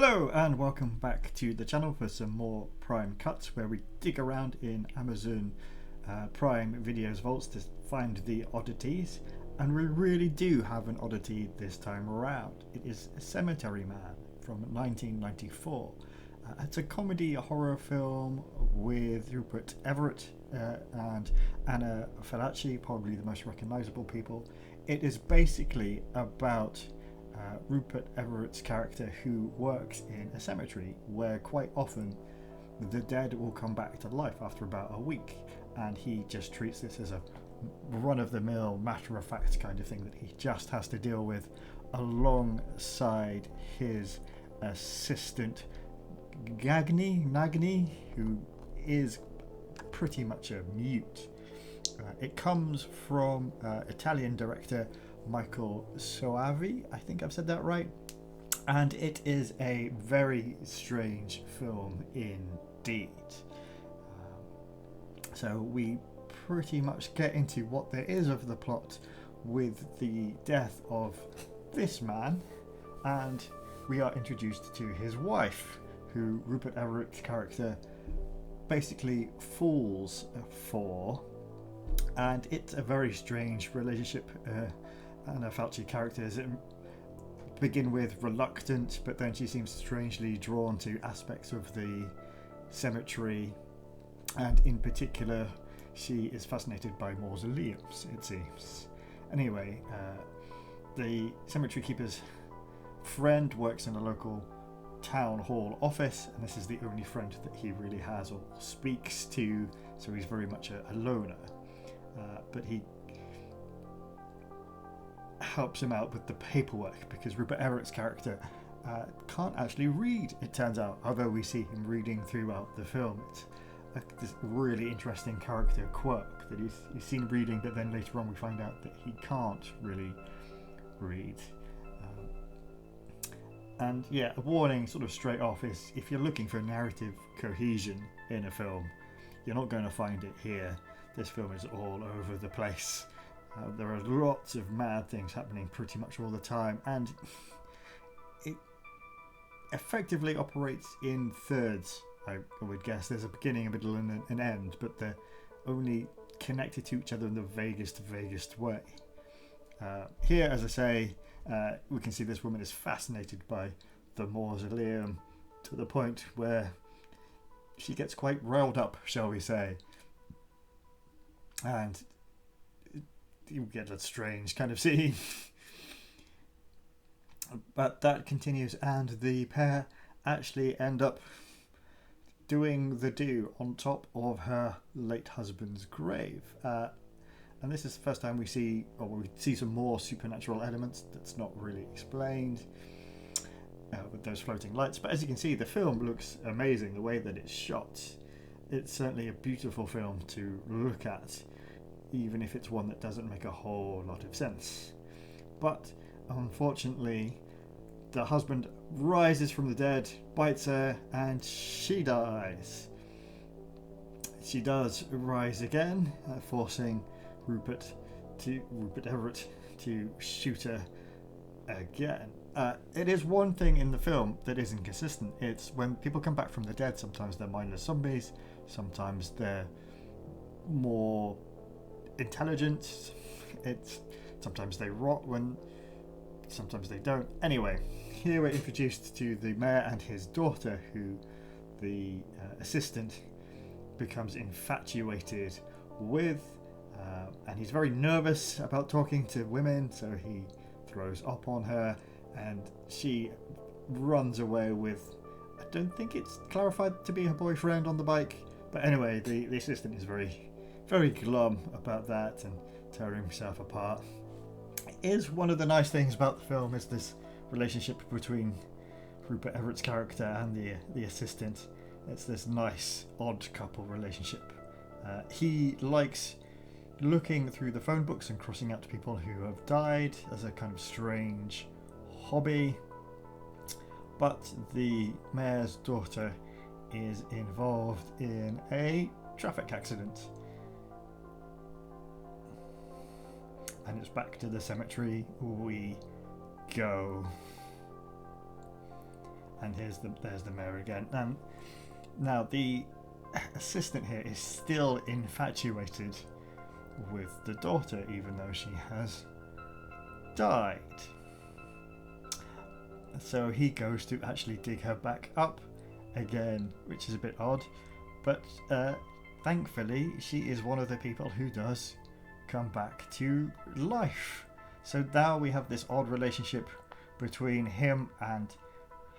Hello and welcome back to the channel for some more Prime Cutz, where we dig around in Amazon Prime Videos vaults to find the oddities, and we really do have an oddity this time around. It is Cemetery Man from 1994. It's a comedy horror film with Rupert Everett and Anna Fallaci, probably the most recognisable people. It is basically about Rupert Everett's character, who works in a cemetery where quite often the dead will come back to life after about a week, and he just treats this as a run-of-the-mill, matter-of-fact kind of thing that he just has to deal with alongside his assistant Nagni, who is pretty much a mute. It comes from Italian director Michael Soavi, I think I've said that right, and it is a very strange film indeed. So we pretty much get into what there is of the plot with the death of this man, and we are introduced to his wife, who Rupert Everett's character basically falls for, and it's a very strange relationship. Anna Fallaci characters begin with reluctant, but then she seems strangely drawn to aspects of the cemetery, and in particular she is fascinated by mausoleums, it seems. Anyway, the cemetery keeper's friend works in a local town hall office, and this is the only friend that he really has or speaks to, so he's very much a loner, but he helps him out with the paperwork because Rupert Everett's character can't actually read, it turns out, although we see him reading throughout the film. It's this really interesting character quirk that he's seen reading, but then later on we find out that he can't really read. And yeah, a warning sort of straight off is, if you're looking for narrative cohesion in a film, you're not going to find it here. This film is all over the place. There are lots of mad things happening pretty much all the time, and it effectively operates in thirds, I would guess. There's a beginning, a middle and an end, but they're only connected to each other in the vaguest way. Here, as I say, we can see this woman is fascinated by the mausoleum to the point where she gets quite riled up, shall we say, and you get a strange kind of scene. But that continues, and the pair actually end up doing the do on top of her late husband's grave. And this is the first time we see some more supernatural elements that's not really explained with those floating lights. But as you can see, the film looks amazing, the way that it's shot. It's certainly a beautiful film to look at, even if it's one that doesn't make a whole lot of sense. But unfortunately, the husband rises from the dead, bites her, and she dies. She does rise again, forcing Rupert Everett to shoot her again. It is one thing in the film that is inconsistent. It's when people come back from the dead, sometimes they're mindless zombies, sometimes they're more intelligent. Sometimes they rot, sometimes they don't. Anyway, here we're introduced to the mayor and his daughter, who the assistant becomes infatuated with, and he's very nervous about talking to women, so he throws up on her, and she runs away with, I don't think it's clarified to be her boyfriend on the bike, but anyway, the assistant is very glum about that and tearing himself apart. Is one of the nice things about the film is this relationship between Rupert Everett's character and the assistant. It's this nice odd couple relationship. He likes looking through the phone books and crossing out people who have died as a kind of strange hobby, but the mayor's daughter is involved in a traffic accident. And it's back to the cemetery we go. And there's the mayor again. And now the assistant here is still infatuated with the daughter, even though she has died. So he goes to actually dig her back up again, which is a bit odd, but thankfully she is one of the people who does come back to life. So now we have this odd relationship between him and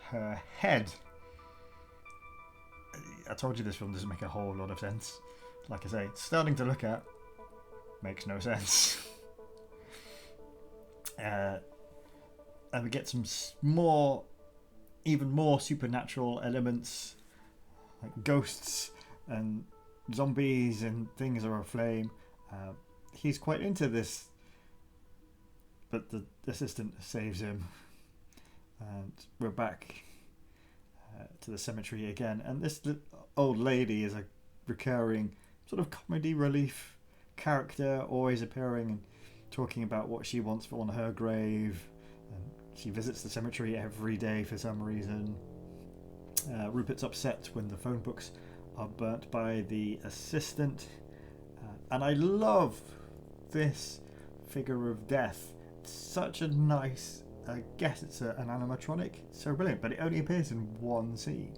her head. I told you this film doesn't make a whole lot of sense. Like I say, it's starting to look at, makes no sense. And we get some even more supernatural elements, like ghosts and zombies and things are aflame. He's quite into this, but the assistant saves him, and we're back to the cemetery again. And this old lady is a recurring sort of comedy relief character, always appearing and talking about what she wants on her grave. And she visits the cemetery every day for some reason. Rupert's upset when the phone books are burnt by the assistant. And I love this figure of death. It's such a nice, I guess it's an animatronic. It's so brilliant, but it only appears in one scene.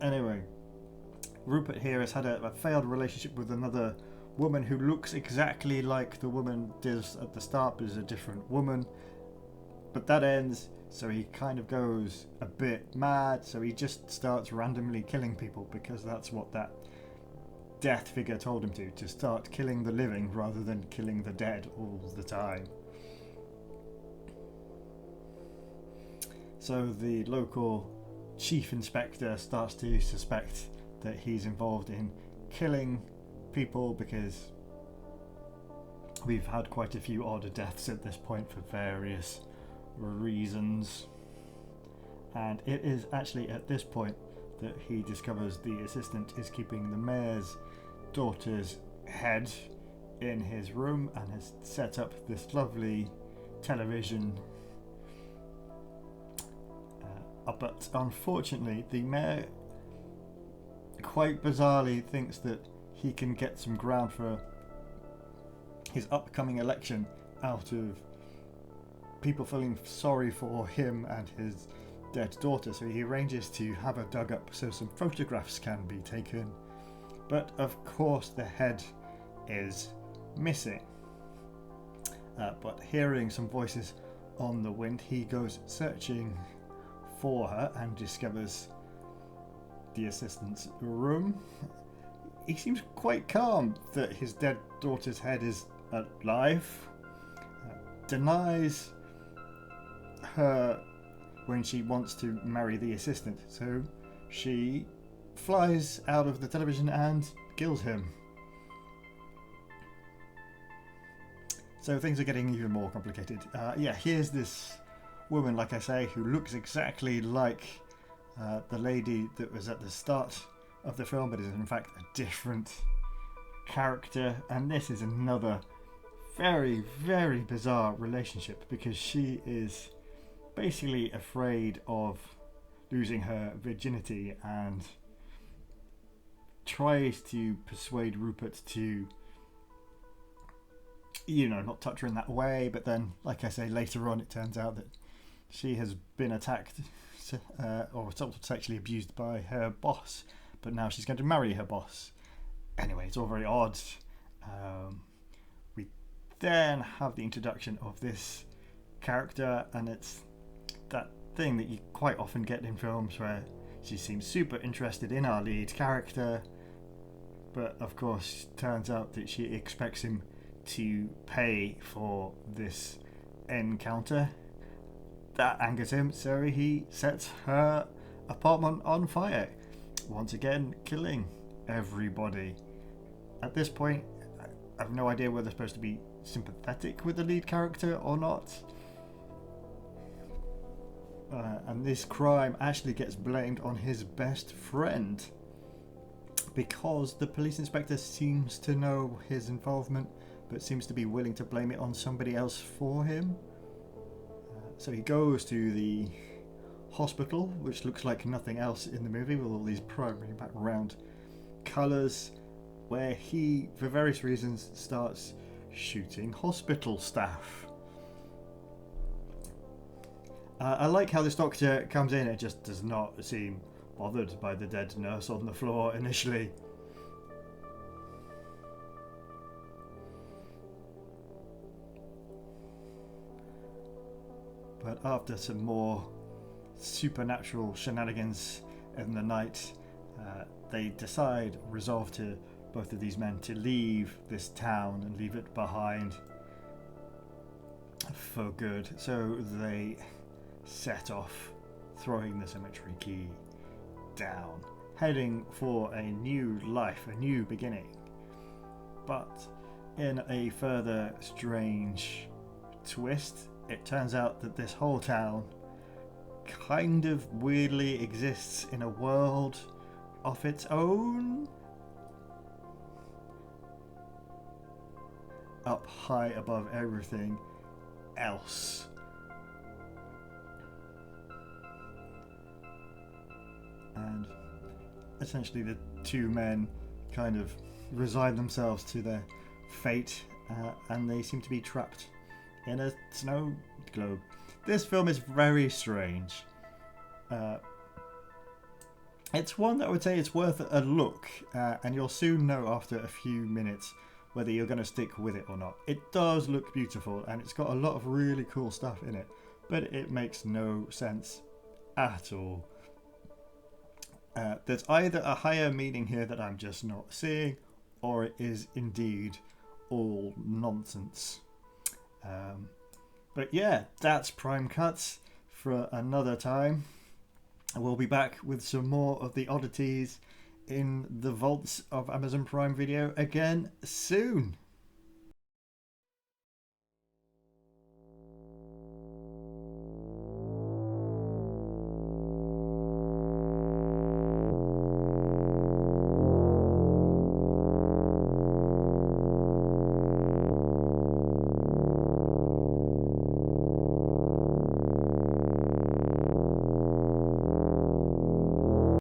Anyway, Rupert here has had a failed relationship with another woman who looks exactly like the woman does at the start, but is a different woman. But that ends, so he kind of goes a bit mad, so he just starts randomly killing people because that's what that death figure told him to start killing the living rather than killing the dead all the time. So the local chief inspector starts to suspect that he's involved in killing people because we've had quite a few odd deaths at this point for various reasons. And it is actually at this point that he discovers the assistant is keeping the mayor's daughter's head in his room and has set up this lovely television. But unfortunately, the mayor quite bizarrely thinks that he can get some ground for his upcoming election out of people feeling sorry for him and his dead daughter, so he arranges to have her dug up so some photographs can be taken. But of course the head is missing. But hearing some voices on the wind, he goes searching for her and discovers the assistant's room. He seems quite calm that his dead daughter's head is alive. Denies her when she wants to marry the assistant, so she flies out of the television and kills him. So things are getting even more complicated. Here's this woman, like I say, who looks exactly like the lady that was at the start of the film, but is in fact a different character. And this is another very, very bizarre relationship because she is basically afraid of losing her virginity and tries to persuade Rupert to, not touch her in that way. But then, like I say, later on it turns out that she has been attacked or sexually abused by her boss, but now she's going to marry her boss. Anyway, it's all very odd. We then have the introduction of this character, and it's that thing that you quite often get in films where she seems super interested in our lead character, but of course turns out that she expects him to pay for this encounter. That angers him, so he sets her apartment on fire, once again killing everybody. At this point, I have no idea whether they're supposed to be sympathetic with the lead character or not. And this crime actually gets blamed on his best friend because the police inspector seems to know his involvement but seems to be willing to blame it on somebody else for him. So he goes to the hospital, which looks like nothing else in the movie, with all these primary background colours, where he, for various reasons, starts shooting hospital staff. I like how this doctor comes in and just does not seem bothered by the dead nurse on the floor initially. But after some more supernatural shenanigans in the night, they resolve to, both of these men, to leave this town and leave it behind for good. So they set off, throwing the cemetery key down, heading for a new life, a new beginning. But in a further strange twist, it turns out that this whole town kind of weirdly exists in a world of its own, up high above everything else. And essentially the two men kind of resign themselves to their fate, and they seem to be trapped in a snow globe. This film is very strange. It's one that I would say it's worth a look, and you'll soon know after a few minutes whether you're going to stick with it or not. It does look beautiful, and it's got a lot of really cool stuff in it, but it makes no sense at all. There's either a higher meaning here that I'm just not seeing, or it is indeed all nonsense. But yeah, that's Prime Cutz for another time. We'll be back with some more of the oddities in the vaults of Amazon Prime Video again soon.